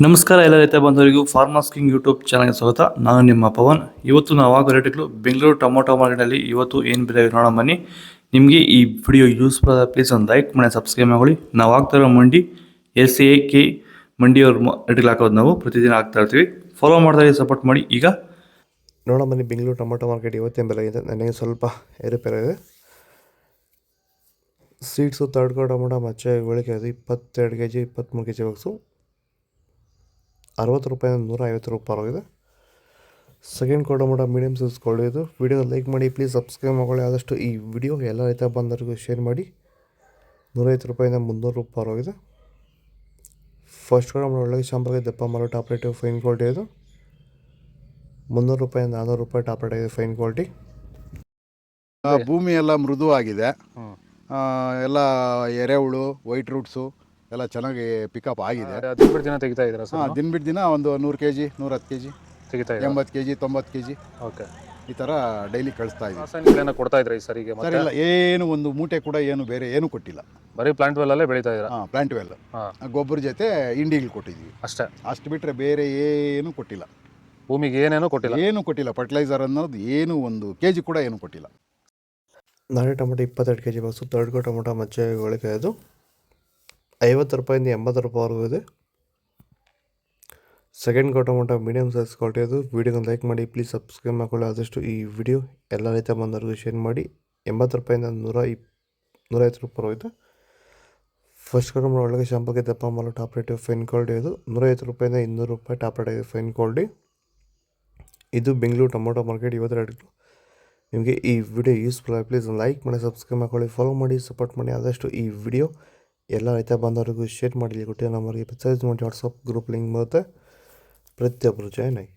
ನಮಸ್ಕಾರ ಎಲ್ಲ ರೈತ ಬಂಧುವರಿಗೂ ಫಾರ್ಮರ್ಸ್ ಕಿಂಗ್ ಯೂಟ್ಯೂಬ್ ಚಾನಲ್ಗೆ ಸ್ವಾಗತ. ನಾನು ನಿಮ್ಮ ಪವನ್. ಇವತ್ತು ನಾವು ಆಗೋ ರೇಟ್ಗಳು ಬೆಂಗಳೂರು ಟೊಮೊಟೊ ಮಾರ್ಕೆಟಲ್ಲಿ ಇವತ್ತು ಏನು ಬೆಲೆ ನೋಡೋಣ ಬನ್ನಿ. ನಿಮಗೆ ಈ ವಿಡಿಯೋ ಯೂಸ್ಫುಲ್ ಆದ ಪ್ಲೀಸ್ ಒಂದು ಲೈಕ್ ಮಾಡಿ ಸಬ್ಸ್ಕ್ರೈಬ್ ಮಾಡಿ. ನಾವು ಆಗ್ತಾ ಇರೋ ಮಂಡಿ SAK ಮಂಡಿಯವ್ರ ರೇಟ್ಗಳು ಹಾಕೋದು ನಾವು ಪ್ರತಿದಿನ ಆಗ್ತಾ ಇರ್ತೀವಿ. ಫಾಲೋ ಮಾಡ್ತಾ ಸಪೋರ್ಟ್ ಮಾಡಿ. ಈಗ ನೋಡೋಣ ಬನ್ನಿ ಬೆಂಗಳೂರು ಟೊಮೊಟೊ ಮಾರ್ಕೆಟ್ ಇವತ್ತೇನು ಬೆಲೆ ಇದೆ. ನನಗೆ ಸ್ವಲ್ಪ ಏರುಪೇರು ಇದೆ. ಸೀಡ್ಸು ತರ್ಡ್ಕೋ ಟೊಮೊಟೊ ಮಚ್ಚೆ ಗೋಳಿಕೆ ಅದು 22 kg 23 kg ಬಾಕ್ಸು 60 ರೂಪಾಯಿಂದ 150 ರೂಪಾಯಿ ಆಗಿದೆ. ಸೆಕೆಂಡ್ ಟೊಮೊಟೊ ಮೀಡಿಯಮ್ ಸೈಜ್ ಕೊಳ್ಳಿದ್ದು. ವಿಡಿಯೋ ಲೈಕ್ ಮಾಡಿ ಪ್ಲೀಸ್ ಸಬ್ಸ್ಕ್ರೈಬ್ ಮಾಡ್ಕೊಳ್ಳಿ. ಆದಷ್ಟು ಈ ವಿಡಿಯೋ ಎಲ್ಲ ರೈತ ಬಂದವರಿಗೂ ಶೇರ್ ಮಾಡಿ. 150 ರೂಪಾಯಿಂದ 300 ರೂಪಾಯಿ ಆಗಿದೆ. ಫಸ್ಟ್ ಟೊಮೊಟೊ ಒಳ್ಳೆಗೆ ಶಾಂಪಲ್ಗೆ ದಪ್ಪ ಮಾರೋ ಟಾಪ್ ರೇಟ್ ಫೈನ್ ಕ್ವಾಲಿಟಿ ಇದು 300 ರೂಪಾಯಿಂದ 400 ರೂಪಾಯಿ ಟಾಪ್ ರೇಟ್ ಆಗಿದೆ ಫೈನ್ ಕ್ವಾಲಿಟಿ. ಭೂಮಿ ಎಲ್ಲ ಮೃದುವಾಗಿದೆ. ಎಲ್ಲ ಎರೆಹುಳು ವೈಟ್ ರೂಟ್ಸು ಎಲ್ಲ ಚೆನ್ನಾಗಿ ಪಿಕಪ್ ಆಗಿದೆ. ದಿನ ದಿನ ತೆಗಿತಾ ಇದ್ದೀರಾ ಸರ್? ದಿನ ಬಿಟ್ಟು ದಿನ ಒಂದು 100 kg 110 kg ತೆಗಿತಾ 80 kg 90 kg ಓಕೆ, ಈ ಥರ ಡೈಲಿ ಕಳಿಸ್ತಾ ಇದ್ದೀವಿ. ರಾಸಾಯನಿಕ ಕೊಡ್ತಾ ಇದ್ರಾ ಈ ಸರಿಗೆ? ಸರ್ ಇಲ್ಲ, ಏನು ಒಂದು ಮೂಟೆ ಕೂಡ ಏನು ಬೇರೆ ಏನು ಕೊಟ್ಟಿಲ್ಲ. ಬರೀ ಪ್ಲಾಂಟ್ ವೆಲ್ಲಲ್ಲೇ ಬೆಳೀತಾ ಇದ್ದೀರಾ? ಪ್ಲಾಂಟ್ ವೆಲ್ ಗೊಬ್ಬರ ಜೊತೆ ಇಂಡಿಗಳು ಕೊಟ್ಟಿದ್ದೀವಿ ಅಷ್ಟೇ. ಅಷ್ಟು ಬಿಟ್ಟರೆ ಬೇರೆ ಏನು ಕೊಟ್ಟಿಲ್ಲ. ಭೂಮಿಗೆ ಏನೇನೋ ಕೊಟ್ಟಿಲ್ಲ? ಏನು ಕೊಟ್ಟಿಲ್ಲ. ಫರ್ಟಿಲೈಸರ್ ಅನ್ನೋದು ಏನು 1 kg ಕೂಡ ಏನು ಕೊಟ್ಟಿಲ್ಲ. ನಾಳೆ ಟೊಮೊಟೊ 22 kg ಬಾಕ್ಸು. ತರ್ಡ್ಕೋ ಟೊಮೊಟೊ ಮಚ್ಚೆ ಗೋಳಿಕೆ ಅದು 50 ರೂಪಾಯಿಂದ 80 ರೂಪಾಯಿವರೆಗೂ ಇದೆ. Second tomato medium size quality ಅದು. ವಿಡಿಯೋನ ಲೈಕ್ ಮಾಡಿ ಪ್ಲೀಸ್ ಸಬ್ಸ್ಕ್ರೈಬ್ ಮಾಡ್ಕೊಳ್ಳಿ. ಆದಷ್ಟು ಈ ವಿಡಿಯೋ ಎಲ್ಲ ರೈತ ಬಂದವರಿಗೂ ಶೇರ್ ಮಾಡಿ. 80 ರೂಪಾಯಿಂದ 150 ರೂಪಾಯಿ ಇದೆ. ಫಸ್ಟ್ ಟೊಮೊಟೊ ಒಳಗೆ ಶಾಂಪಲ್ಗೆ ದಪ್ಪ ಮಾಡೋ ಟಾಪ್ ರೇಟ್ ಫೈನ್ ಕ್ವಾಲಿಟಿ ಇದು 150 ರೂಪಾಯಿಂದ 200 ರೂಪಾಯಿ ಟಾಪ್ ರೇಟ್ ಆಗಿದೆ ಫೈನ್ ಕ್ವಾಲಿಟಿ. ಇದು ಬೆಂಗಳೂರು ಟೊಮೊಟೊ ಮಾರ್ಕೆಟ್ ಇವತ್ತು ರೇಟ್ಗಳು. ನಿಮಗೆ ಈ ವಿಡಿಯೋ ಯೂಸ್ಫುಲ್ ಆಗಿ ಪ್ಲೀಸ್ ಲೈಕ್ ಮಾಡಿ ಸಬ್ಸ್ಕ್ರೈಬ್ ಮಾಡ್ಕೊಳ್ಳಿ, ಫಾಲೋ ಮಾಡಿ ಸಪೋರ್ಟ್ ಮಾಡಿ. ಆದಷ್ಟು ಈ ವಿಡಿಯೋ ಎಲ್ಲ ರೈತ ಬಂದವರಿಗೂ ಶೇರ್ ಮಾಡಿ. ಕೊಟ್ಟಿರೋ ನಂಬರ್ಗೆ ಮೆಸೇಜ್ ಮಾಡಿ ವಾಟ್ಸಪ್ ಗ್ರೂಪ್ ಲಿಂಕ್ ಬರುತ್ತೆ, ಪ್ರತಿಯೊಬ್ಬರು ಜಾಯ್ನ್ ಆಗಿ.